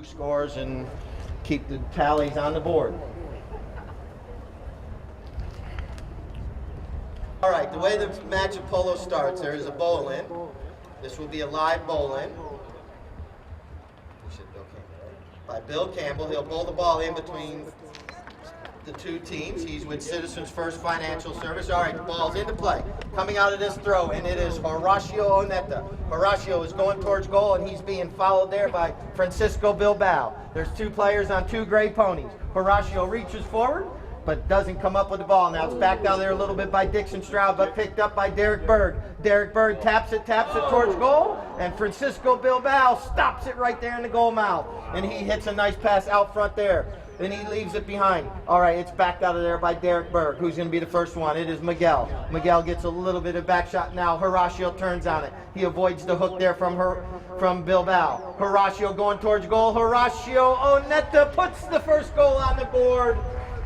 who scores and keep the tallies on the board. All right, the way the match of polo starts, there is a bowl-in. This will be a live bowl-in. By Bill Campbell. He'll bowl the ball in between the two teams. He's with Citizens First Financial Service. All right, the ball's into play. Coming out of this throw, and it is Horacio Oneta. Horacio is going towards goal, and he's being followed there by Francisco Bilbao. There's two players on two gray ponies. Horacio reaches forward, but doesn't come up with the ball. Now it's backed out there a little bit by Dixon Stroud, but picked up by Derek Berg. Derek Berg taps it towards goal, and Francisco Bilbao stops it right there in the goal mouth. And he hits a nice pass out front there. Then he leaves it behind. All right, it's backed out of there by Derek Berg. Who's going to be the first one? It is Miguel. Miguel gets a little bit of back shot now. Horacio turns on it. He avoids the hook there from Bilbao. Horacio going towards goal. Horacio Oneta puts the first goal on the board,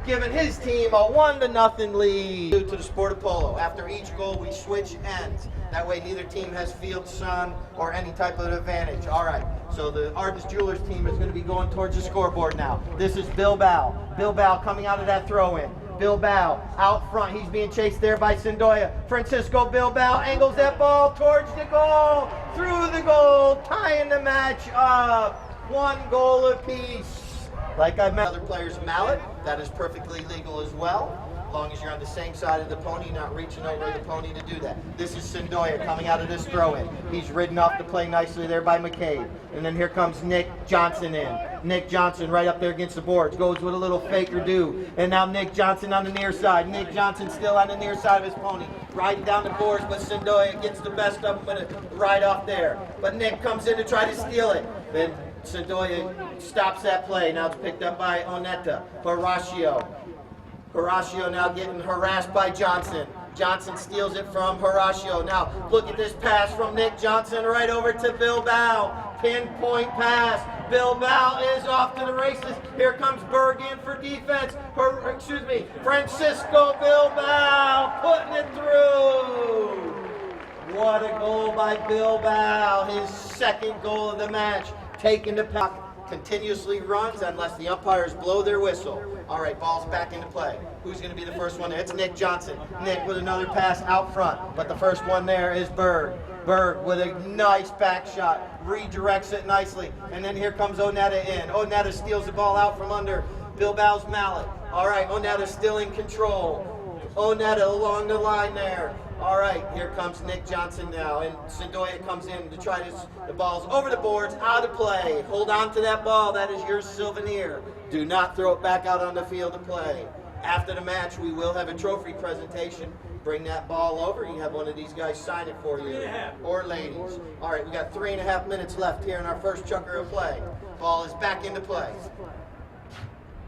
giving his team a 1-0 lead. To the sport of polo. After each goal, we switch ends. That way, neither team has field, sun, or any type of advantage. All right, so the Arden Jewelers team is going to be going towards the scoreboard now. This is Bilbao. Bilbao coming out of that throw-in. Bilbao out front. He's being chased there by Sendoya. Francisco Bilbao angles that ball towards the goal. Through the goal, tying the match up. 1 goal apiece. Like I mentioned, other player's mallet, that is perfectly legal as well, as long as you're on the same side of the pony, not reaching over the pony to do that. This is Sendoya coming out of this throw-in. He's ridden off the play nicely there by McCabe. And then here comes Nick Johnson in. Nick Johnson right up there against the boards, goes with a little fake or do. And now Nick Johnson on the near side. Nick Johnson still on the near side of his pony, riding down the boards, but Sendoya gets the best of him with a ride off there. But Nick comes in to try to steal it. Then Sendoya stops that play. Now it's picked up by Oneta. Horacio. Horacio now getting harassed by Johnson. Johnson steals it from Horacio. Now look at this pass from Nick Johnson right over to Bilbao. Pinpoint pass. Bilbao is off to the races. Here comes Berg in for defense. Francisco Bilbao putting it through. What a goal by Bilbao. His second goal of the match. Taking the puck. Continuously runs unless the umpires blow their whistle. All right, ball's back into play. Who's going to be the first one there? It's Nick Johnson. Nick with another pass out front, but the first one there is Berg. Berg with a nice back shot, redirects it nicely, and then here comes Oneta in. Oneta steals the ball out from under Bilbao's mallet. All right, Oneta still in control. Oneta along the line there. All right, here comes Nick Johnson now, and Sendoya comes in to try this. The ball's over the boards, out of play. Hold on to that ball. That is your souvenir. Do not throw it back out on the field of play. After the match, we will have a trophy presentation. Bring that ball over. You have one of these guys sign it for you, or ladies. All right, we got 3.5 minutes left here in our first chukker of play. Ball is back into play.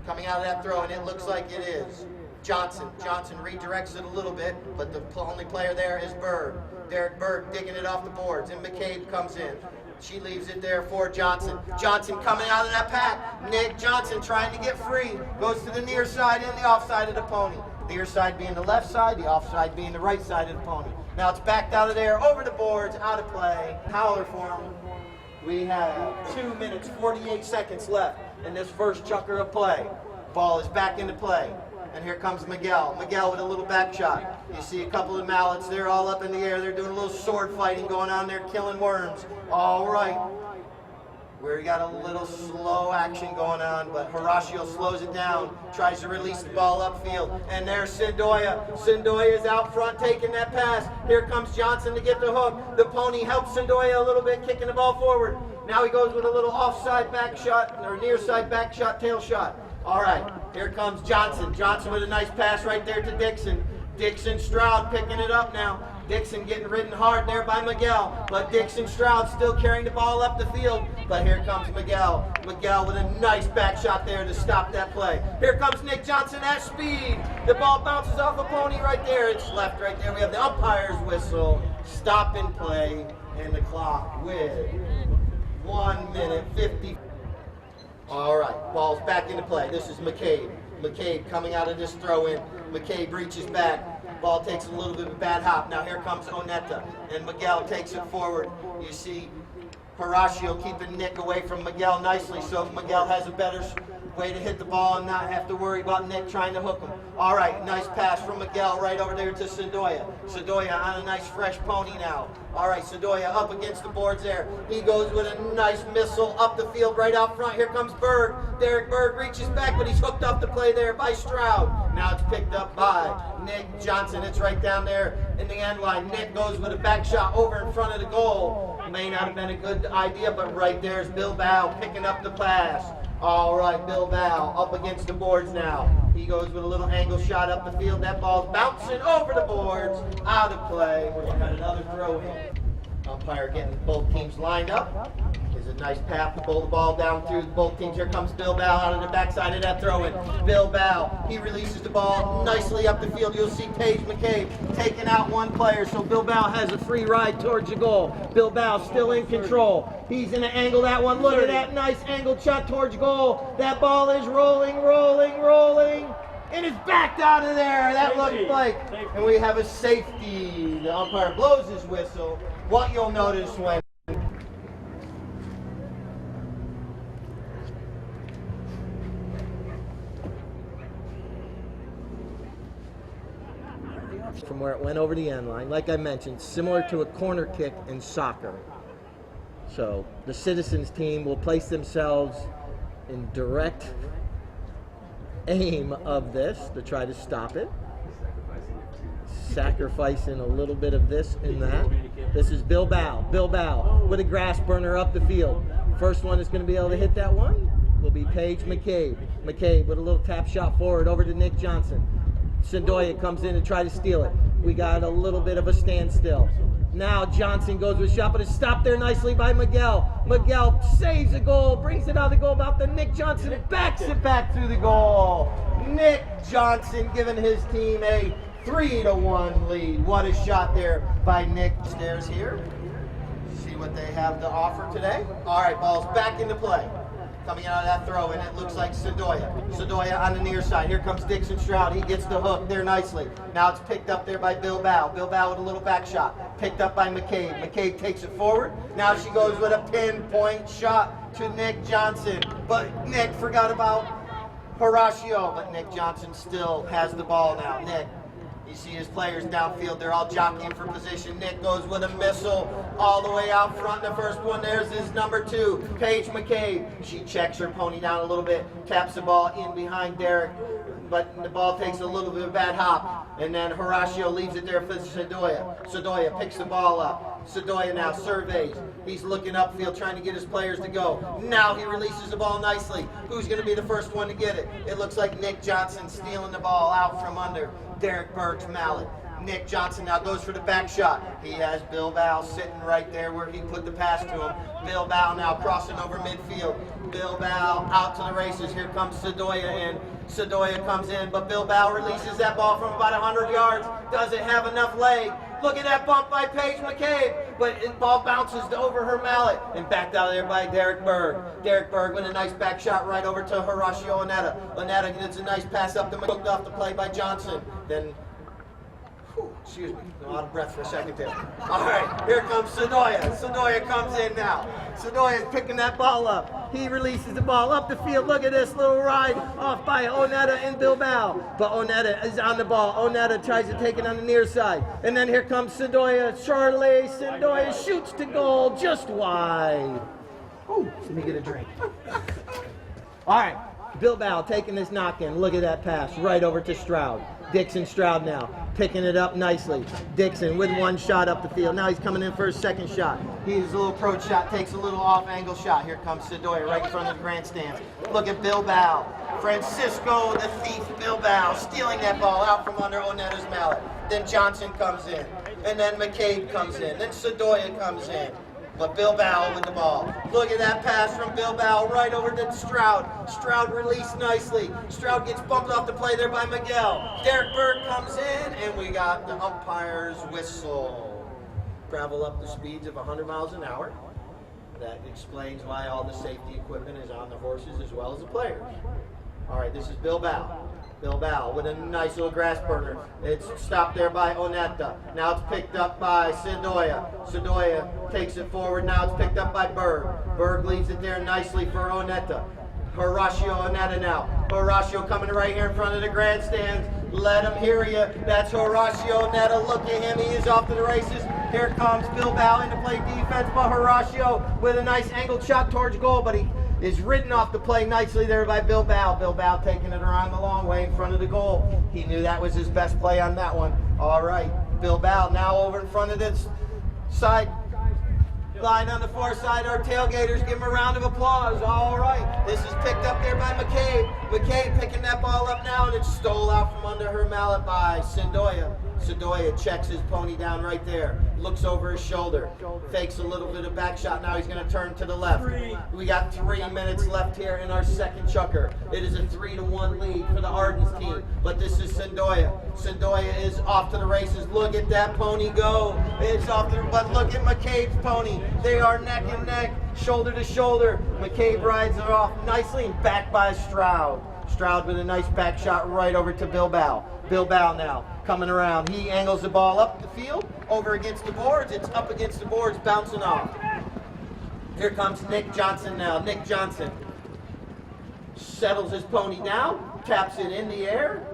Coming out of that throw, and it looks like it is Johnson. Johnson redirects it a little bit, but the only player there is Berg. Derek Berg digging it off the boards, and McCabe comes in. She leaves it there for Johnson. Johnson coming out of that pack. Nick Johnson trying to get free. Goes to the near side and the offside of the pony. The near side being the left side, the offside being the right side of the pony. Now it's backed out of there, over the boards, out of play. Howler form. We have 2 minutes, 48 seconds left in this first chukker of play. Ball is back into play. And here comes Miguel. Miguel with a little back shot. You see a couple of mallets. They're all up in the air. They're doing a little sword fighting going on there, killing worms. All right. We got a little slow action going on, but Horacio slows it down, tries to release the ball upfield. And there's Sendoya. Sendoya is out front taking that pass. Here comes Johnson to get the hook. The pony helps Sendoya a little bit, kicking the ball forward. Now he goes with a little offside back shot, or near side back shot, tail shot. All right, here comes Johnson. Johnson with a nice pass right there to Dixon. Dixon Stroud picking it up now. Dixon getting ridden hard there by Miguel, but Dixon Stroud still carrying the ball up the field. But here comes Miguel. Miguel with a nice back shot there to stop that play. Here comes Nick Johnson at speed. The ball bounces off a pony right there. It's left right there. We have the umpire's whistle. Stop and play, and the clock with 1 minute 50. All right, ball's back into play. This is McCabe. McCabe coming out of this throw-in. McCabe reaches back. Ball takes a little bit of a bad hop. Now here comes Oneta, and Miguel takes it forward. You see Horacio keeping Nick away from Miguel nicely, so Miguel has a better way to hit the ball and not have to worry about Nick trying to hook him. All right, nice pass from Miguel right over there to Sedoya. Sedoya on a nice fresh pony now. All right, Sedoya up against the boards there. He goes with a nice missile up the field right out front. Here comes Berg. Derek Berg reaches back, but he's hooked up the play there by Stroud. Now it's picked up by Nick Johnson. It's right down there in the end line. Nick goes with a back shot over in front of the goal. May not have been a good idea, but right there's Bilbao picking up the pass. All right, Bilbao up against the boards now. He goes with a little angle shot up the field. That ball's bouncing over the boards, out of play. We're going to have another throw in. Umpire getting both teams lined up. There's a nice path to pull the ball down through both teams. Here comes Bilbao out of the backside of that throw-in. Bilbao, he releases the ball nicely up the field. You'll see Paige McCabe taking out one player, so Bilbao has a free ride towards the goal. Bilbao still in control. He's going to angle that one. Look at that nice angled shot towards goal. That ball is rolling, and it's backed out of there. That looks like, and we have a safety. The umpire blows his whistle. What you'll notice when from where it went over the end line, like I mentioned, similar to a corner kick in soccer. So the Citizens team will place themselves in direct aim of this to try to stop it. Sacrificing a little bit of this and that. This is Bilbao. Bilbao with a grass burner up the field. First one is going to be able to hit that one will be Paige McCabe. McCabe with a little tap shot forward over to Nick Johnson. Sendoya comes in and try to steal it. We got a little bit of a standstill. Now Johnson goes with a shot, but it's stopped there nicely by Miguel. Miguel saves the goal, brings it out of the goal about the Nick Johnson, backs it back through the goal. Nick Johnson giving his team a 3-1 lead. What a shot there by Nick. Stairs here. See what they have to offer today. All right, ball's back into play. Coming out of that throw, and it looks like Sedoya. Sedoya on the near side. Here comes Dixon Stroud. He gets the hook there nicely. Now it's picked up there by Bilbao. Bilbao with a little back shot. Picked up by McCabe. McCabe takes it forward. Now she goes with a pinpoint shot to Nick Johnson. But Nick forgot about Horacio. But Nick Johnson still has the ball now. Nick. You see his players downfield, they're all jockeying for position. Nick goes with a missile all the way out front. The first one, there's his number 2, Paige McCabe. She checks her pony down a little bit, taps the ball in behind Derek, but the ball takes a little bit of a bad hop. And then Horacio leaves it there for Sedoya. Sedoya picks the ball up. Sedoya now surveys. He's looking upfield, trying to get his players to go. Now he releases the ball nicely. Who's going to be the first one to get it? It looks like Nick Johnson stealing the ball out from under Derek Berg's mallet. Nick Johnson now goes for the back shot. He has Bilbao sitting right there where he put the pass to him. Bilbao now crossing over midfield. Bilbao out to the races. Here comes Sedoya in. Sedoya comes in, but Bilbao releases that ball from about 100 yards. Doesn't have enough leg. Look at that bump by Paige McCabe, but the ball bounces over her mallet and backed out of there by Derek Berg. Derek Berg with a nice back shot right over to Horacio Onetta. Onetta gets a nice pass up to hooked off the play by Johnson. Then, excuse me, I'm out of breath for a second there. All right, here comes Sedoya. Sedoya comes in now. Sedoya is picking that ball up. He releases the ball up the field. Look at this little ride off by Onetta and Bilbao. But Onetta is on the ball. Onetta tries to take it on the near side. And then here comes Sedoya. Charlie Sedoya shoots to goal just wide. Ooh, let me get a drink. All right, Bilbao taking this knock in. Look at that pass right over to Stroud. Dixon Stroud now picking it up nicely. Dixon with one shot up the field. Now he's coming in for his second shot. He's a little approach shot, takes a little off-angle shot. Here comes Sedoya right in front of the grandstands. Look at Bilbao. Francisco the Thief Bilbao stealing that ball out from under Onetta's mallet. Then Johnson comes in. And then McCabe comes in. Then Sedoya comes in. But Bilbao with the ball. Look at that pass from Bilbao right over to Stroud. Stroud released nicely. Stroud gets bumped off the play there by Miguel. Derek Berg comes in, and we got the umpire's whistle. Travel up the speeds of 100 miles an hour. That explains why all the safety equipment is on the horses as well as the players. All right, this is Bilbao. Bilbao with a nice little grass burner. It's stopped there by Oneta. Now it's picked up by Sedoya. Sedoya takes it forward. Now it's picked up by Berg. Berg leaves it there nicely for Oneta. Horacio Oneta now. Horacio coming right here in front of the grandstands. Let him hear you. That's Horacio Oneta. Look at him. He is off to the races. Here comes Bilbao into play defense by Horacio with a nice angled shot towards goal, but he is ridden off the play nicely there by Bilbao. Bilbao taking it around the long way in front of the goal. He knew that was his best play on that one. All right, Bilbao now over in front of this side line on the far side. Our tailgaters give him a round of applause. All right, this is picked up there by McCabe. McCabe picking that ball up now, and it's stole out from under her mallet by Sedoya. Sedoya checks his pony down right there, looks over his shoulder, fakes a little bit of back shot. Now he's going to turn to the left. We got 3 minutes left here in our second chukker. It is a 3-1 lead for the Arden's team, but this is Sedoya. Sedoya is off to the races. Look at that pony go. It's off to, but look at McCabe's pony. They are neck and neck, shoulder to shoulder. McCabe rides it off nicely and backed by Stroud. Stroud with a nice back shot right over to Bilbao. Bilbao now coming around. He angles the ball up the field, over against the boards. It's up against the boards, bouncing off. Here comes Nick Johnson now. Nick Johnson settles his pony down, taps it in the air.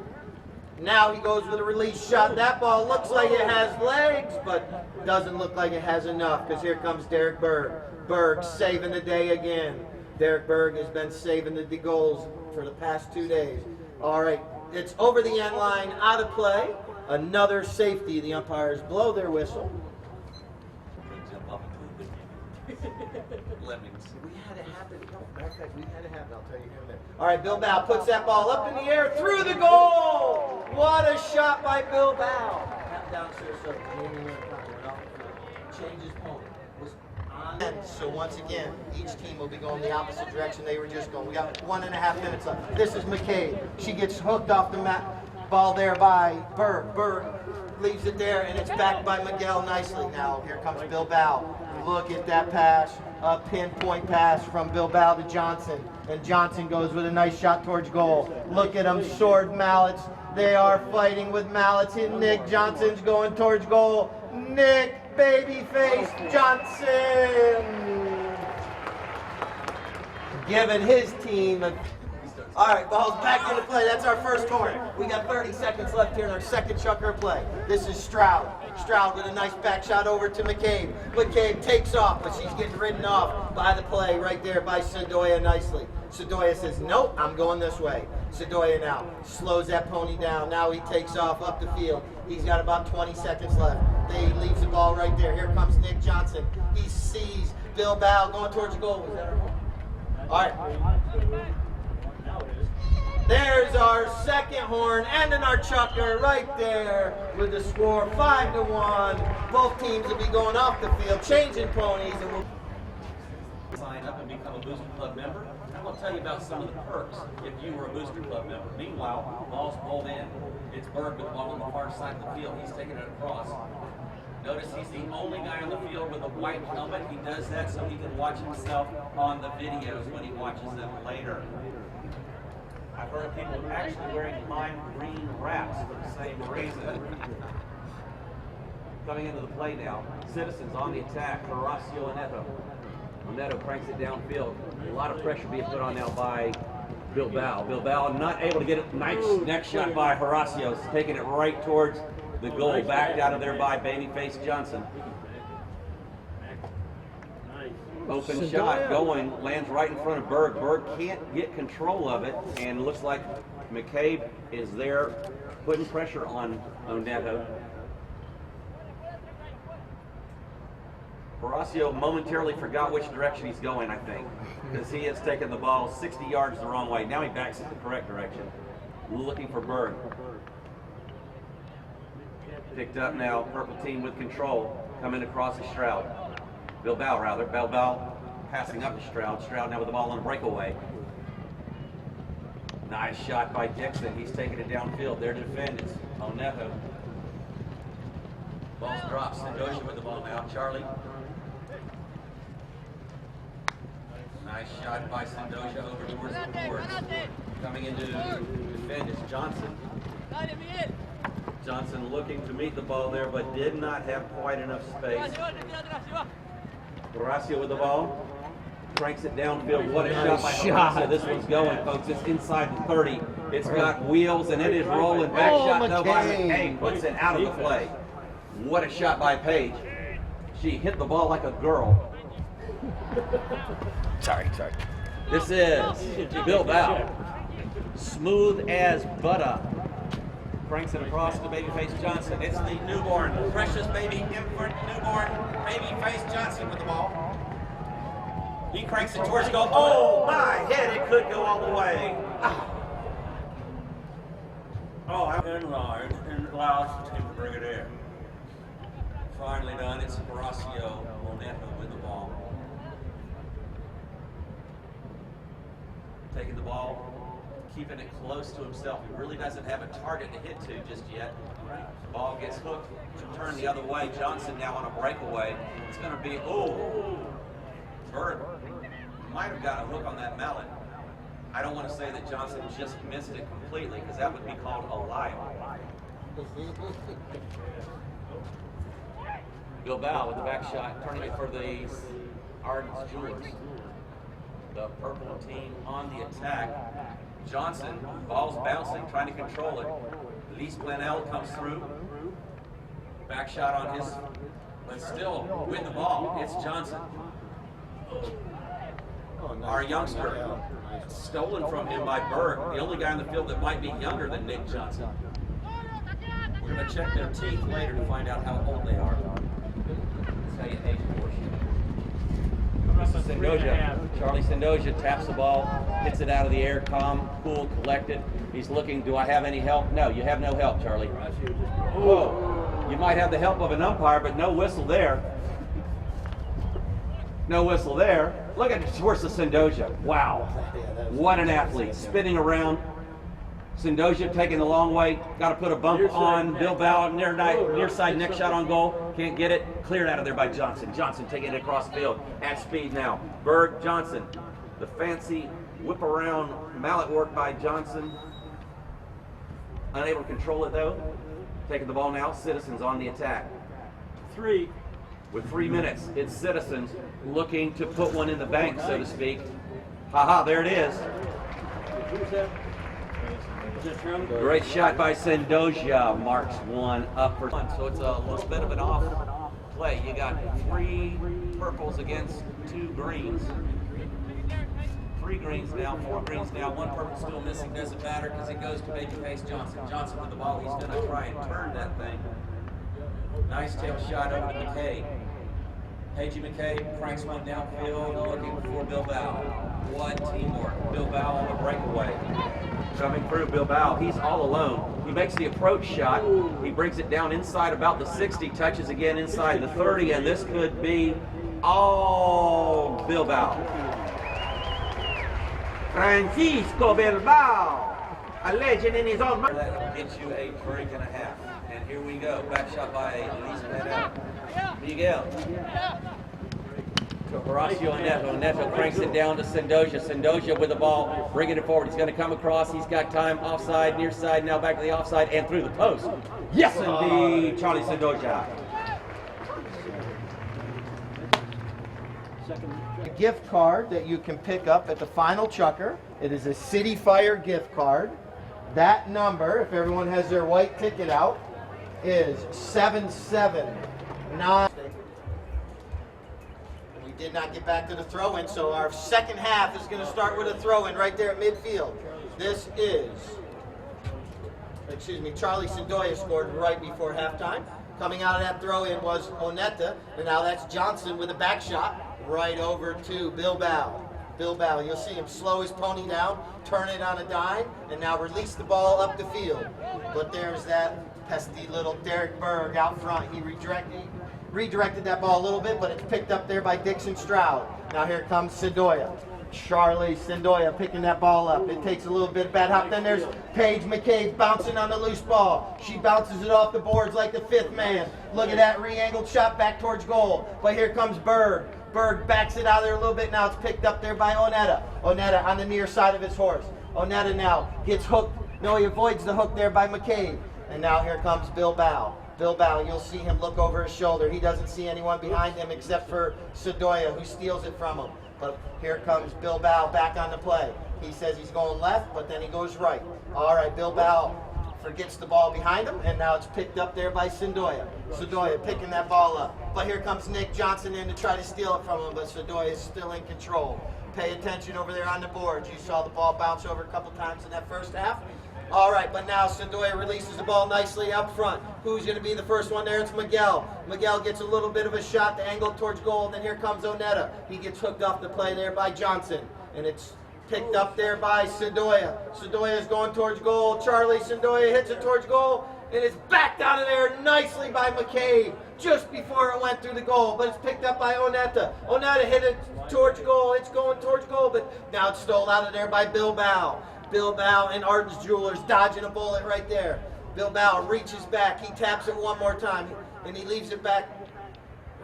Now he goes with a release shot. That ball looks like it has legs, but doesn't look like it has enough, because here comes Derek Berg. Berg saving the day again. Derek Berg has been saving the goals for the past 2 days. All right, it's over the end line, out of play. Another safety. The umpires blow their whistle. We had it happen. No, matter of fact, we had it happen. I'll tell you in a minute. All right, Bilbao puts that ball up in the air, through the goal. What a shot by Bilbao. Tap downstairs, so change his pony. So once again, each team will be going the opposite direction they were just going. We got 1.5 minutes left. This is McCabe. She gets hooked off the ball there by Berg. Berg leaves it there, and it's backed by Miguel nicely. Now here comes Bilbao. Look at that pass, a pinpoint pass from Bilbao to Johnson. And Johnson goes with a nice shot towards goal. Look at them, sword mallets. They are fighting with mallets, and Nick Johnson's going towards goal. Nick Babyface Johnson giving his team a... All right, ball's back into play. That's our first corner. We got 30 seconds left here in our second chukker of play. This is Stroud. Stroud with a nice back shot over to McCabe. McCabe takes off, but she's getting ridden off by the play right there by Sedoya nicely. Sedoya says, nope, I'm going this way. Sedoya now slows that pony down. Now he takes off up the field. He's got about 20 seconds left. He leaves the ball right there. Here comes Nick Johnson. He sees Bilbao going towards the goal. Was that our home? All right. There's our second horn, ending our chukker right there with the score 5-1. Both teams will be going off the field, changing ponies, and we'll sign up and become a Booster Club member. I'm going to tell you about some of the perks if you were a Booster Club member. Meanwhile, the ball's pulled in. It's Berg with the ball on the far side of the field. He's taking it across. Notice he's the only guy on the field with a white helmet. He does that so he can watch himself on the videos when he watches them later. I've heard of people actually wearing lime green wraps for the same reason. Coming into the play now, Citizens on the attack, Horacio Oneta. Oneta cranks it downfield. A lot of pressure being put on now by Bilbao. Bilbao not able to get it. Nice next shot by Horacio, taking it right towards the goal, backed out of there by Babyface Johnson. Open shot going, lands right in front of Berg. Berg can't get control of it, and looks like McCabe is there putting pressure on Oneta. Horacio momentarily forgot which direction he's going, I think, because he has taken the ball 60 yards the wrong way. Now he backs it the correct direction, looking for Berg. Picked up now, purple team with control, coming across the Stroud. Bilbao, rather. Bilbao passing up to Stroud. Stroud now with the ball on a breakaway. Nice shot by Dixon. He's taking it downfield. There to defend. It's Oneta. Ball's dropped. Sendoja with the ball now. Charlie. Nice shot by Sendoja over towards the board. Coming in to defend is Johnson. Johnson looking to meet the ball there, but did not have quite enough space. Horacio with the ball. Cranks it downfield. What a shot by Horacio. This one's going, folks. It's inside the 30. It's got wheels, and it is rolling. Back shot, no by McKay. Puts it out of the play. What a shot by Paige. She hit the ball like a girl. Sorry. This is Bilbao. Smooth as butter. Cranks it across to babyface Johnson. It's the newborn, precious baby, infant newborn, babyface Johnson with the ball. He cranks it towards goal. Oh, my head, it could go all the way. Oh, I'm in line and allows the team to bring it in. Finally done. It's Horacio Moneto with the ball. Taking the ball, keeping it close to himself. He really doesn't have a target to hit to just yet. Ball gets hooked to turn the other way. Johnson now on a breakaway. It's going to be, Bird might have got a hook on that mallet. I don't want to say that Johnson just missed it completely because that would be called a lie. Bilbao with the back shot, turning it for the Arden's Jewelers. The purple team on the attack. Johnson, ball's bouncing, trying to control it. Lise Glenell comes through. Back shot on his, but still with the ball, it's Johnson. Our youngster, stolen from him by Berg, the only guy in the field that might be younger than Nick Johnson. We're going to check their teeth later to find out how old they are. Let's tell you age portion. Sendoja. Charlie Sendoja taps the ball, hits it out of the air, calm, cool, collected. He's looking, do I have any help? No, you have no help, Charlie. Whoa. You might have the help of an umpire, but no whistle there. No whistle there. Look at Schwarza Sendoja. Wow. What an athlete. Spinning around. Sendoja taking the long way. Got to put a bump on Bilbao. Near side neck shot on goal. Can't get it. Cleared out of there by Johnson. Johnson taking it across the field at speed now. Berg, Johnson. The fancy whip around mallet work by Johnson. Unable to control it though. Taking the ball now. Citizens on the attack. With 3 minutes, it's Citizens looking to put one in the bank, so to speak. There it is. Great shot by Sendoja. Marks one up for one. So it's a little bit of an off play. You got 3 purples against 2 greens. 3 greens now, 4 greens now. 1 purple still missing. Doesn't matter because it goes to babyface Johnson. Johnson with the ball. He's going to try and turn that thing. Nice tail shot over to McKay. Paige McKay cranks one downfield looking for Bilbao. What teamwork. Bilbao on the breakaway. Coming through Bilbao. He's all alone. He makes the approach shot. He brings it down inside about the 60, touches again inside the 30, and this could be all Bilbao. Francisco Bilbao, a legend in his own mind. That gets you a break and a half. And here we go. Back shot by Lisa Miguel. To Horacio Neto. Neto cranks it down to Sendoja. Sendoja with the ball, bringing it forward. He's going to come across. He's got time. Offside, near side, now back to the offside, and through the post. Yes, indeed, Charlie Sendoja. A gift card that you can pick up at the final chucker. It is a City Fire gift card. That number, if everyone has their white ticket out, is 779. We did not get back to the throw-in, so our second half is going to start with a throw-in right there at midfield. This is, Charlie Sendoja scored right before halftime. Coming out of that throw-in was Oneta, and now that's Johnson with a back shot right over to Bilbao. Bilbao, you'll see him slow his pony down, turn it on a dime, and now release the ball up the field. But there's that pesky little Derek Berg out front. He redirected that ball a little bit, but it's picked up there by Dixon Stroud. Now here comes Sendoja. Charlie Sendoja picking that ball up. It takes a little bit of bad hop. Then there's Paige McKay bouncing on the loose ball. She bounces it off the boards like the 5th man. Look at that re-angled shot back towards goal. But here comes Berg. Berg backs it out there a little bit. Now it's picked up there by Oneta. Oneta on the near side of his horse. Onetta now gets hooked. No, he avoids the hook there by McCabe. And now here comes Bilbao. Bilbao, you'll see him look over his shoulder. He doesn't see anyone behind him except for Sedoya, who steals it from him. But here comes Bilbao back on the play. He says he's going left, but then he goes right. All right, Bilbao forgets the ball behind him, and now it's picked up there by Sedoya. Sedoya picking that ball up. But here comes Nick Johnson in to try to steal it from him, but Sedoya is still in control. Pay attention over there on the boards. You saw the ball bounce over a couple times in that first half. All right, but now Sedoya releases the ball nicely up front. Who's going to be the first one there? It's Miguel. Miguel gets a little bit of a shot to angle towards goal, and then here comes Onetta. He gets hooked off the play there by Johnson, and it's picked up there by Sedoya. Sedoya is going towards goal. Charlie Sedoya hits it towards goal, and it's backed out of there nicely by McCabe just before it went through the goal, but it's picked up by Onetta. Onetta hit it towards goal. It's going towards goal, but now it's stole out of there by Bilbao. Bilbao and Arden's Jewelers dodging a bullet right there. Bilbao reaches back. He taps it one more time, and he leaves it back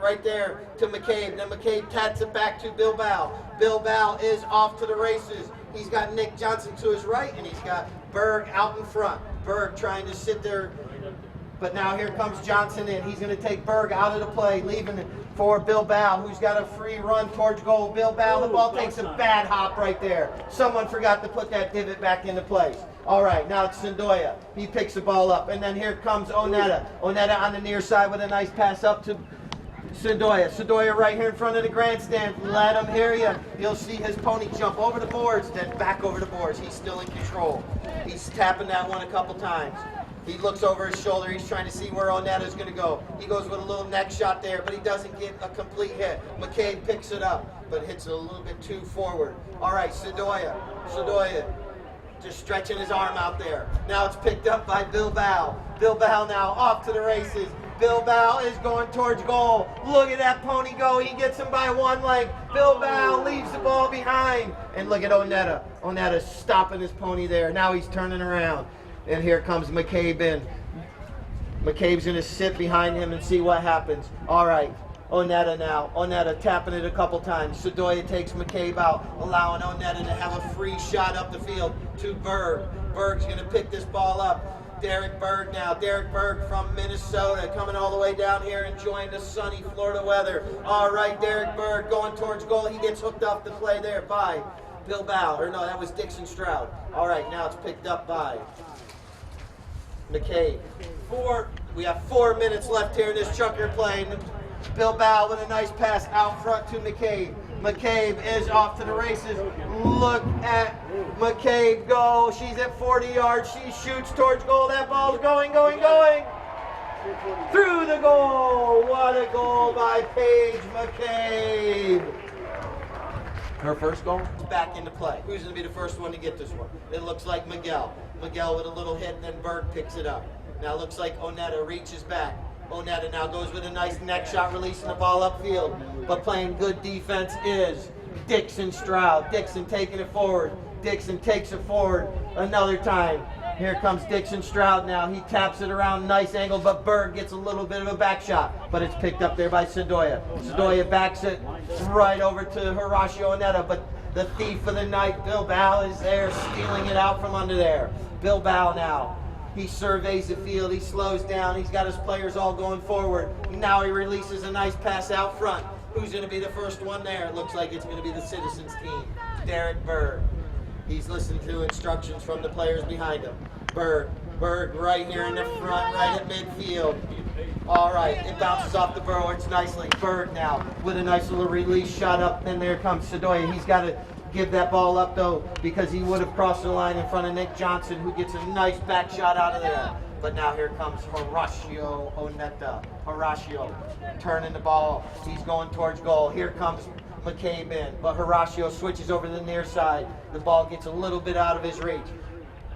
right there to McCabe. Then McCabe taps it back to Bilbao. Bilbao is off to the races. He's got Nick Johnson to his right, and he's got Berg out in front. Berg trying to sit there, but now here comes Johnson in. He's going to take Berg out of the play, leaving it for Bilbao, who's got a free run towards goal. Bilbao, the ball takes a bad hop right there. Someone forgot to put that divot back into place. All right, now it's Sedoya. He picks the ball up, and then here comes Onetta. Onetta on the near side with a nice pass up to Sedoya. Sedoya right here in front of the grandstand. Let him hear you. You'll see his pony jump over the boards, then back over the boards. He's still in control. He's tapping that one a couple times. He looks over his shoulder. He's trying to see where Onetta's going to go. He goes with a little neck shot there, but he doesn't get a complete hit. McCabe picks it up, but hits it a little bit too forward. All right, Sedoya. Sedoya just stretching his arm out there. Now it's picked up by Bilbao. Bilbao now off to the races. Bilbao is going towards goal. Look at that pony go. He gets him by one leg. Bilbao leaves the ball behind. And look at Onetta. Onetta's stopping his pony there. Now he's turning around. And here comes McCabe in. McCabe's going to sit behind him and see what happens. All right, Onetta now. Onetta tapping it a couple times. Sedoya takes McCabe out, allowing Onetta to have a free shot up the field to Berg. Berg's going to pick this ball up. Derek Berg now. Derek Berg from Minnesota coming all the way down here enjoying the sunny Florida weather. All right, Derek Berg going towards goal. He gets hooked off the play there by Bilbao. Or no, that was Dixon Stroud. All right, now it's picked up by McCabe. We have 4 minutes left here in this chunker play. Bilbao with a nice pass out front to McCabe. McCabe is off to the races. Look at McCabe go. She's at 40 yards. She shoots towards goal. That ball's going. Through the goal. What a goal by Paige McCabe. Her first goal? It's back into play. Who's going to be the first one to get this one? It looks like Miguel. Miguel with a little hit, and then Berg picks it up. Now it looks like Onetta reaches back. Onetta now goes with a nice neck shot, releasing the ball upfield. But playing good defense is Dixon Stroud. Dixon taking it forward. Dixon takes it forward another time. Here comes Dixon Stroud now. He taps it around, nice angle, but Berg gets a little bit of a back shot. But it's picked up there by Sedoya. Sedoya backs it right over to Horacio Onetta, but the thief of the night, Bilbao, is there stealing it out from under there. Bilbao now. He surveys the field. He slows down. He's got his players all going forward. Now he releases a nice pass out front. Who's going to be the first one there? It looks like it's going to be the Citizens team. Derek Berg. He's listening to instructions from the players behind him. Berg right here in the front, right at midfield. All right, it bounces off the boards nicely. Berg now with a nice little release shot up. Then there comes Sedoya. He's got to give that ball up though, because he would have crossed the line in front of Nick Johnson, who gets a nice back shot out of there. But now here comes Horacio Onetta. Horacio turning the ball. He's going towards goal. Here comes McCabe in, but Horacio switches over to the near side. The ball gets a little bit out of his reach.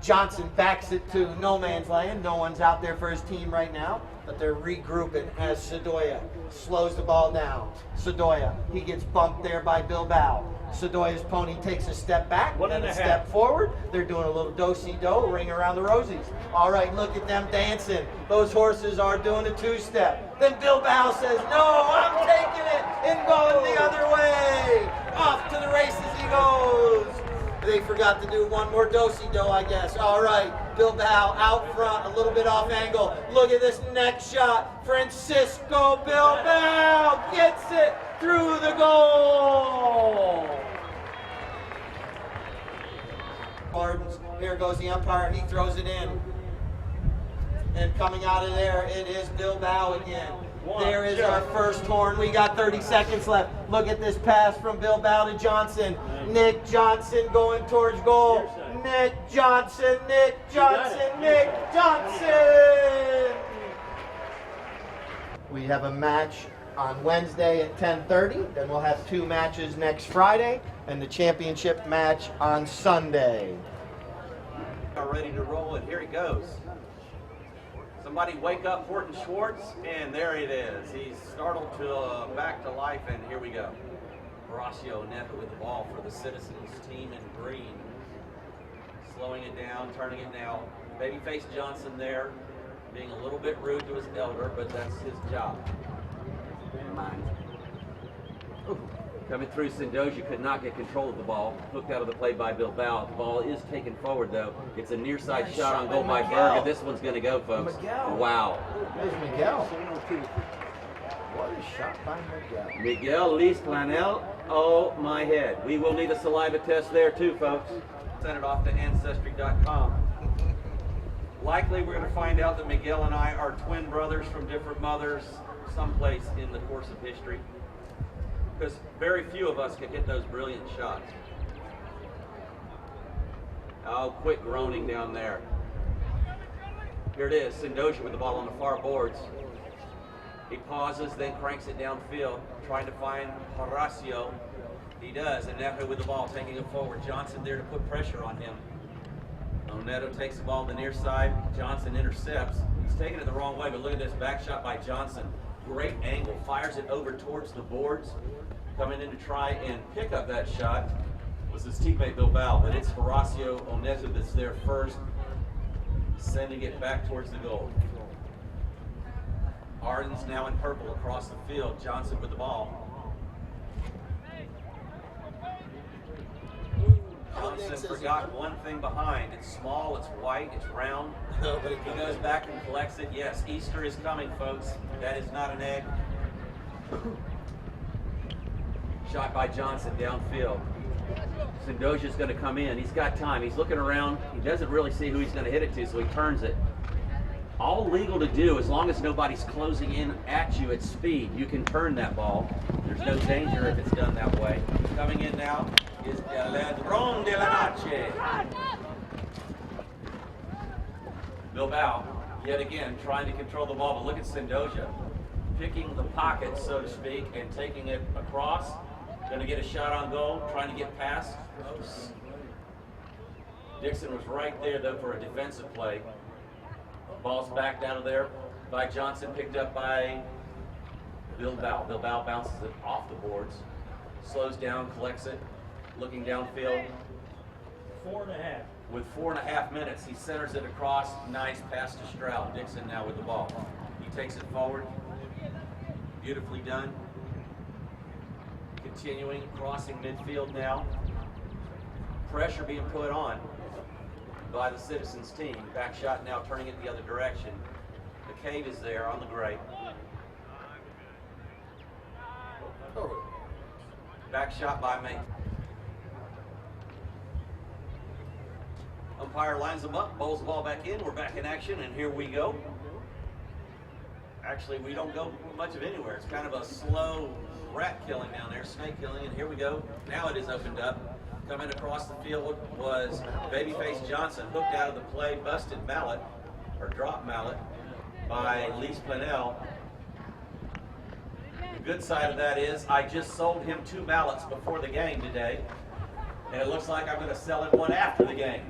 Johnson backs it to no man's land. No one's out there for his team right now, but they're regrouping as Sedoya slows the ball down. Sedoya, he gets bumped there by Bilbao. Sedoya's pony takes a step back, and a step forward. They're doing a little do-si-do, ring around the rosies. All right, look at them dancing. Those horses are doing a two-step. Then Bilbao says, no, I'm taking it, and going the other way. Off to the races he goes. They forgot to do one more do-si-do, I guess. All right, Bilbao out front, a little bit off angle. Look at this next shot. Francisco Bilbao gets it through the goal. Arden's, here goes the umpire. He throws it in. And coming out of there, it is Bilbao again. There is our first horn. We got 30 seconds left. Look at this pass from Bilbao to Johnson. Nick Johnson going towards goal. Nick Johnson, Nick Johnson, Nick Johnson. We have a match on Wednesday at 10:30. Then we'll have 2 matches next Friday and the championship match on Sunday. Are ready to roll, and here he goes. Somebody wake up Horton Schwartz, and there it is. He's startled to back to life, and here we go. Horacio Neto with the ball for the Citizens team in green. Slowing it down, turning it now. Babyface Johnson there, being a little bit rude to his elder, but that's his job. Mine. Coming through, Sendoja could not get control of the ball. Hooked out of the play by Bilbao. The ball is taken forward, though. It's a near side shot on goal by Berg, and this one's going to go, folks. Wow. There's Miguel. What a shot by Miguel. Miguel Lis Planel. Oh, my head. We will need a saliva test there, too, folks. Send it off to Ancestry.com. Likely, we're going to find out that Miguel and I are twin brothers from different mothers someplace in the course of history. Because very few of us can hit those brilliant shots. Oh, quick groaning down there. Here it is, Sendoja with the ball on the far boards. He pauses, then cranks it downfield, trying to find Horacio. He does, and Neto with the ball, taking it forward. Johnson there to put pressure on him. Neto takes the ball to the near side. Johnson intercepts. He's taking it the wrong way, but look at this back shot by Johnson. Great angle, fires it over towards the boards. Coming in to try and pick up that shot was his teammate Bilbao, but it's Horacio Neto that's there first, sending it back towards the goal. Arden's now in purple across the field. Johnson with the ball. Johnson forgot one thing behind. It's small, it's white, it's round. He goes back and collects it. Yes, Easter is coming, folks. That is not an egg. Shot by Johnson downfield. Sendoja's going to come in. He's got time. He's looking around. He doesn't really see who he's going to hit it to, so he turns it. All legal to do, as long as nobody's closing in at you at speed, you can turn that ball. There's no danger if it's done that way. Coming in now is El Ladrón de la Noche. Bilbao, yet again, trying to control the ball, but look at Sendoja. Picking the pocket, so to speak, and taking it across. Going to get a shot on goal, trying to get past. Dixon was right there, though, for a defensive play. Ball's back down to there by Johnson, picked up by Bilbao. Bilbao bounces it off the boards, slows down, collects it, looking downfield. 4.5. With 4.5 minutes, he centers it across. Nice pass to Stroud. Dixon now with the ball. He takes it forward. Beautifully done. Continuing, crossing midfield now. Pressure being put on by the Citizens team. Back shot now, turning it the other direction. McCabe is there on the gray. Back shot by May. Umpire lines them up, bowls the ball back in. We're back in action, and here we go. Actually, we don't go much of anywhere. It's kind of a slow rat killing down there, snake killing, and here we go. Now it is opened up. Coming across the field was Babyface Johnson, hooked out of the play, busted mallet, or drop mallet, by Lis Planel. The good side of that is I just sold him 2 mallets before the game today, and it looks like I'm going to sell him one after the game.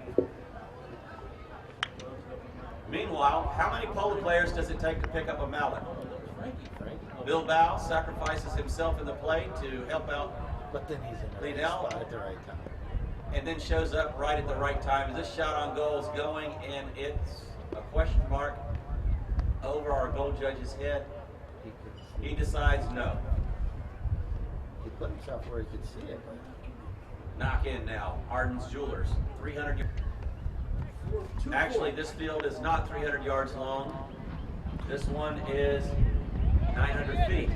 Meanwhile, how many polo players does it take to pick up a mallet? Bilbao sacrifices himself in the play to help out, but then he's in the right spot at the right time. And then shows up right at the right time. This shot on goal is going, and it's a question mark over our goal judge's head. He decides no. He put himself where he could see it. Knock in now. Arden's Jewelers, 300 yards. Actually, this field is not 300 yards long. This one is 900 feet.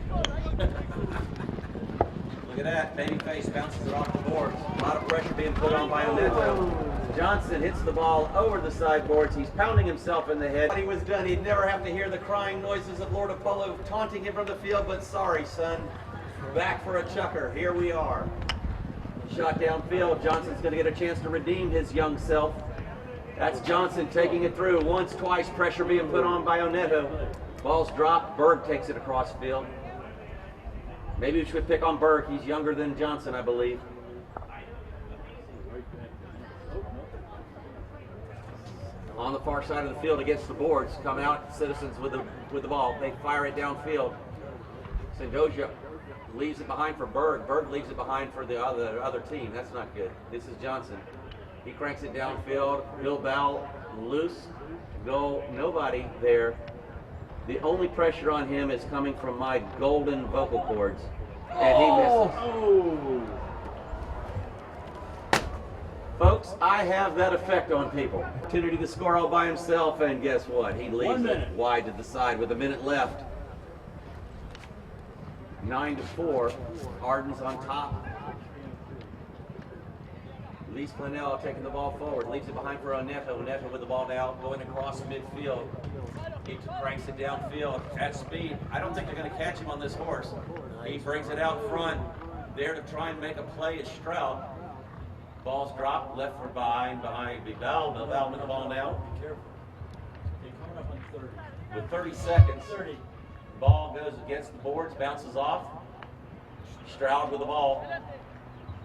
Look at that. Babyface bounces it off the boards. A lot of pressure being put on by Oneto. Johnson hits the ball over the sideboards. He's pounding himself in the head. When he was done, he'd never have to hear the crying noises of Lord of Polo taunting him from the field, but sorry, son. Back for a chucker. Here we are. Shot downfield. Johnson's going to get a chance to redeem his young self. That's Johnson taking it through. Once, twice, pressure being put on by Oneto. Ball's dropped. Berg takes it across field. Maybe we should pick on Berg. He's younger than Johnson, I believe. On the far side of the field against the boards, come out Citizens with the ball. They fire it downfield. Sendoja leaves it behind for Berg. Berg leaves it behind for the other team. That's not good. This is Johnson. He cranks it downfield. Bilbao loose. Goal. Nobody there. The only pressure on him is coming from my golden vocal cords. And he misses. Oh. Folks, I have that effect on people. Opportunity to score all by himself, and guess what? He leaves it wide to the side with a minute left. 9-4. Arden's on top. Lees Planell taking the ball forward, leaves it behind for Oneto. Oneto with the ball now, going across midfield. He cranks it downfield at speed. I don't think they're going to catch him on this horse. He brings it out front, there to try and make a play is Stroud. Ball's dropped, left for behind Bilbao. Bilbao with the ball now. Careful. They're coming up on 30. With 30 seconds, 30. ball goes against the boards, bounces off. Stroud with the ball.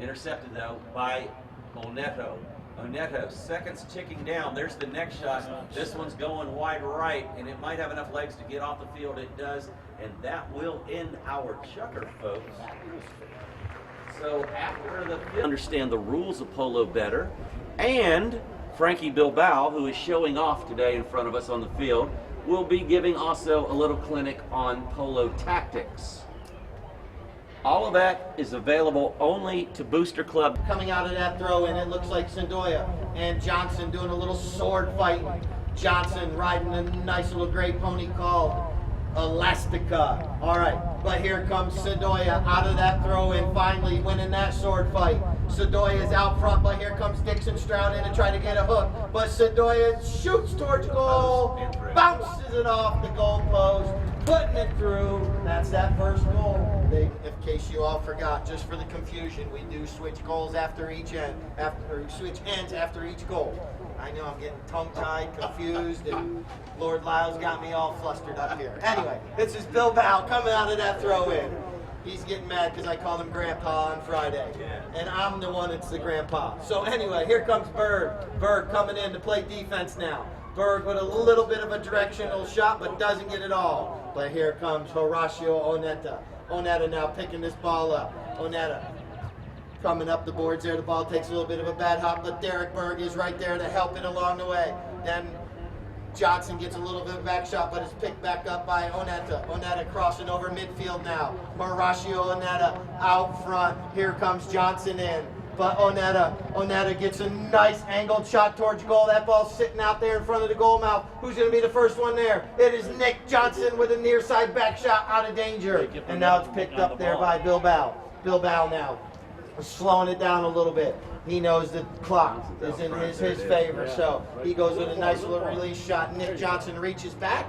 Intercepted though by Oneto. Oneto, seconds ticking down. There's the next shot. This one's going wide right, and it might have enough legs to get off the field. It does, and that will end our chucker, folks. So after the understand the rules of polo better, and Frankie Bilbao, who is showing off today in front of us on the field, will be giving also a little clinic on polo tactics. All of that is available only to Booster Club. Coming out of that throw in, it looks like Sendoya and Johnson doing a little sword fighting. Johnson riding a nice little gray pony called Elastica. All right, but here comes Sendoya out of that throw in, finally winning that sword fight. Sendoya is out front, but here comes Dixon Stroud in to try to get a hook. But Sendoya shoots towards goal, bounces it off the goal post, putting it through. That's that first goal. In case you all forgot, just for the confusion, we do switch goals after each end, switch ends after each goal. I know I'm getting tongue-tied, confused, and Lord Lyle's got me all flustered up here. Anyway, this is Bilbao coming out of that throw-in. He's getting mad because I called him Grandpa on Friday, and I'm the one that's the Grandpa. So anyway, here comes Berg. Berg coming in to play defense now. Berg with a little bit of a directional shot, but doesn't get it all. But here comes Horacio Oneta. Oneta now picking this ball up. Oneta coming up the boards there. The ball takes a little bit of a bad hop, but Derek Berg is right there to help it along the way. Then Johnson gets a little bit of back shot, but it's picked back up by Oneta. Oneta crossing over midfield now. Horacio Oneta out front. Here comes Johnson in. But Oneta gets a nice angled shot towards goal. That ball's sitting out there in front of the goal mouth. Who's going to be the first one there? It is Nick Johnson with a near side back shot out of danger. And now it's picked up there by Bilbao. Bilbao now slowing it down a little bit. He knows the clock is in his favor, so he goes with a nice little release shot. Nick Johnson reaches back,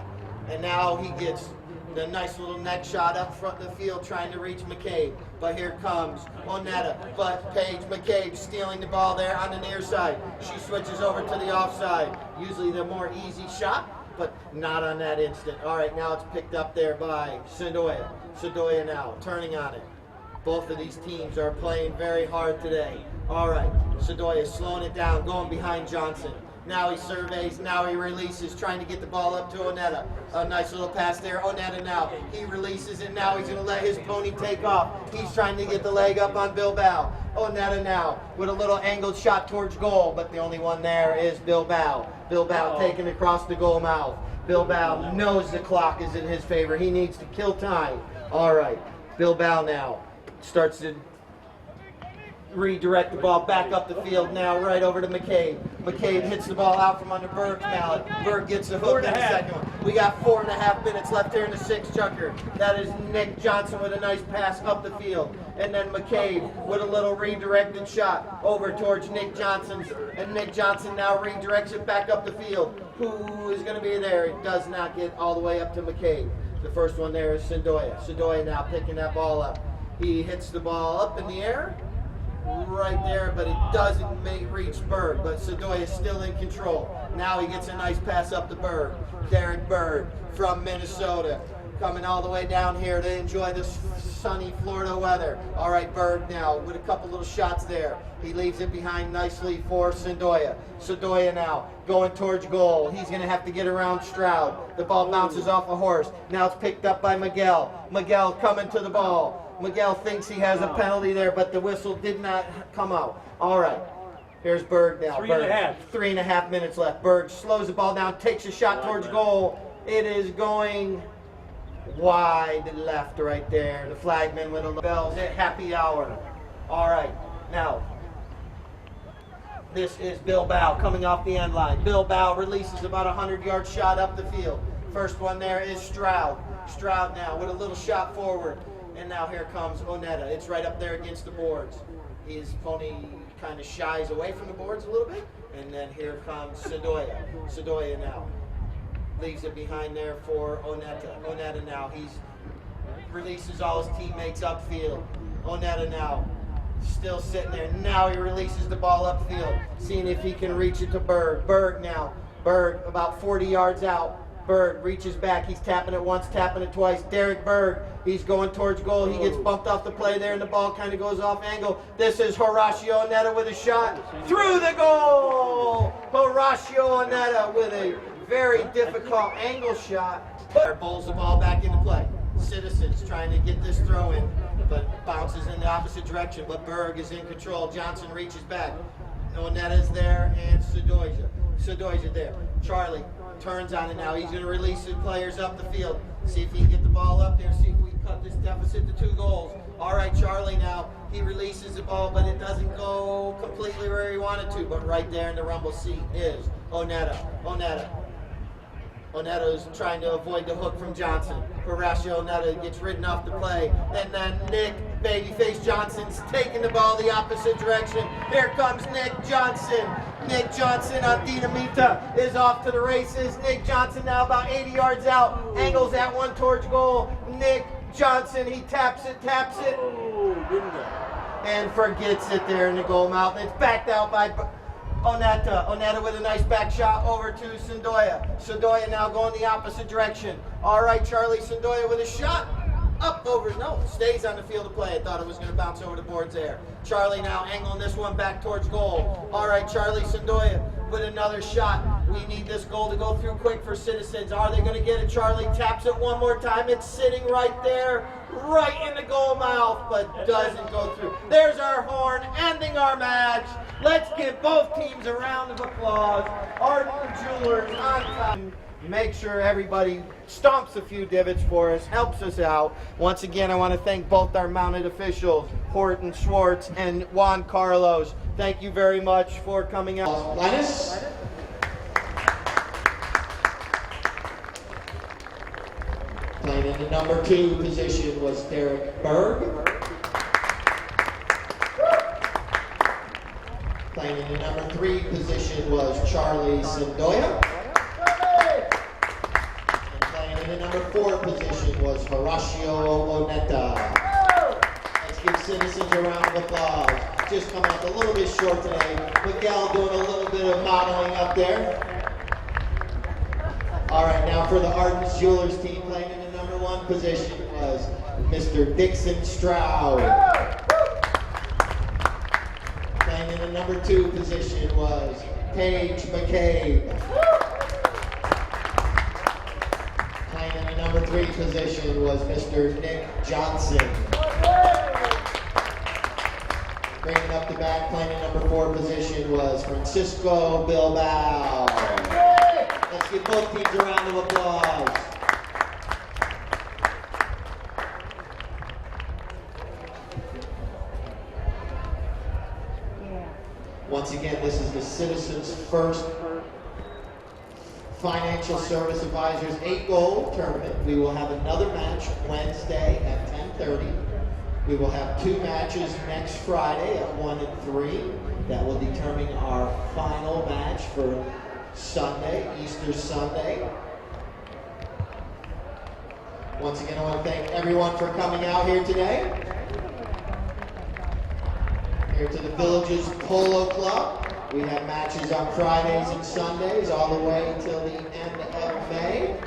and now he gets the nice little neck shot up front of the field trying to reach McCabe. But here comes Oneta, but Paige McCabe stealing the ball there on the near side. She switches over to the offside. Usually the more easy shot, but not on that instant. All right, now it's picked up there by Sendoya. Sendoya now turning on it. Both of these teams are playing very hard today. All right, Sendoya slowing it down, going behind Johnson. Now he surveys, now he releases, trying to get the ball up to Oneta. A nice little pass there. Oneta now, he releases it. Now he's going to let his pony take off. He's trying to get the leg up on Bilbao. Oneta now with a little angled shot towards goal, but the only one there is Bilbao. Bilbao taking across the goal mouth. Bilbao knows the clock is in his favor. He needs to kill time. All right, Bilbao now starts to redirect the ball back up the field now, right over to McCabe. McCabe hits the ball out from under Berg's mallet. Berg gets the hook in the second one. We got 4.5 minutes left here in the sixth chunker. That is Nick Johnson with a nice pass up the field. And then McCabe with a little redirected shot over towards Nick Johnson's. And Nick Johnson now redirects it back up the field. Who is going to be there? It does not get all the way up to McCabe. The first one there is Sendoya. Sendoya now picking that ball up. He hits the ball up in the air. Right there, but it doesn't reach Berg, but Sendoya is still in control. Now he gets a nice pass up to Berg. Derek Berg from Minnesota, coming all the way down here to enjoy this sunny Florida weather. All right, Berg now with a couple little shots there. He leaves it behind nicely for Sendoya. Sendoya now going towards goal. He's going to have to get around Stroud. The ball bounces off a horse. Now it's picked up by Miguel. Miguel coming to the ball. Miguel thinks he has a penalty there, but the whistle did not come out. All right. Here's Berg now. 3.5. 3.5 minutes left. Berg slows the ball down, takes a shot towards goal. It is going wide left right there. The flagman with the bells at happy hour. All right. Now, this is Bilbao coming off the end line. Bilbao releases about a 100-yard shot up the field. First one there is Stroud. Stroud now with a little shot forward. And now here comes Oneta. It's right up there against the boards. His pony kind of shies away from the boards a little bit. And then here comes Sendoya. Sendoya now leaves it behind there for Oneta. Oneta now, he releases all his teammates upfield. Oneta now still sitting there. Now he releases the ball upfield, seeing if he can reach it to Berg. Berg now. Berg about 40 yards out. Berg reaches back. He's tapping it once, tapping it twice. Derek Berg, he's going towards goal. He gets bumped off the play there, and the ball kind of goes off angle. This is Horacio Oneta with a shot through the goal. Horacio Oneta with a very difficult angle shot. Bowls the ball back into play. Citizens trying to get this throw in, but bounces in the opposite direction. But Berg is in control. Johnson reaches back. Oneta's there, and Sendoya there. Charlie turns on it now. He's going to release the players up the field. See if he can get the ball up there. See if we can cut this deficit to 2 goals. All right, Charlie now. He releases the ball, but it doesn't go completely where he wanted to. But right there in the rumble seat is Oneta. Oneta is trying to avoid the hook from Johnson. Horacio Oneta gets ridden off the play. And then Nick Babyface Johnson's taking the ball the opposite direction. Here comes Nick Johnson. Nick Johnson on Dinamita is off to the races. Nick Johnson now about 80 yards out. Angles that one towards goal. Nick Johnson, he taps it. And forgets it there in the goal mouth. It's backed out by Oneta. Oneta with a nice back shot over to Sendoya. Sendoya now going the opposite direction. All right, Charlie Sendoya with a shot. Up over, no, stays on the field of play. I thought it was going to bounce over the boards there. Charlie now angling this one back towards goal. All right, Charlie Sendoya with another shot. We need this goal to go through quick for Citizens. Are they going to get it? Charlie taps it one more time. It's sitting right there, right in the goal mouth, but doesn't go through. There's our horn, ending our match. Let's give both teams a round of applause. Arden Jewelers on top. Make sure everybody stomps a few divots for us, helps us out. Once again, I want to thank both our mounted officials, Horton Schwartz and Juan Carlos. Thank you very much for coming out. Linus? Playing in the number 2 position was Derek Berg. Playing in the number 3 position was Charlie Sendoya. And the number 4 position was Horacio Oneta. Let's give Citizens a round of applause. Just come up a little bit short today. Miguel doing a little bit of modeling up there. All right, now for the Arden Jewelers team, playing in the number 1 position was Mr. Dixon Stroud. Playing in the number 2 position was Paige McCabe. Playing in the number 3 position was Mr. Nick Johnson. Bringing up the back, playing in number 4 position was Francisco Bilbao. Let's give both teams a round of applause. again, this is the Citizens First Financial Service Advisors 8-goal tournament. We will have another match Wednesday at 10:30. We will have 2 matches next Friday at 1 and 3. That will determine our final match for Sunday, Easter Sunday. Once again, I want to thank everyone for coming out here today. Here to the Villages Polo Club. We have matches on Fridays and Sundays all the way until the end of May.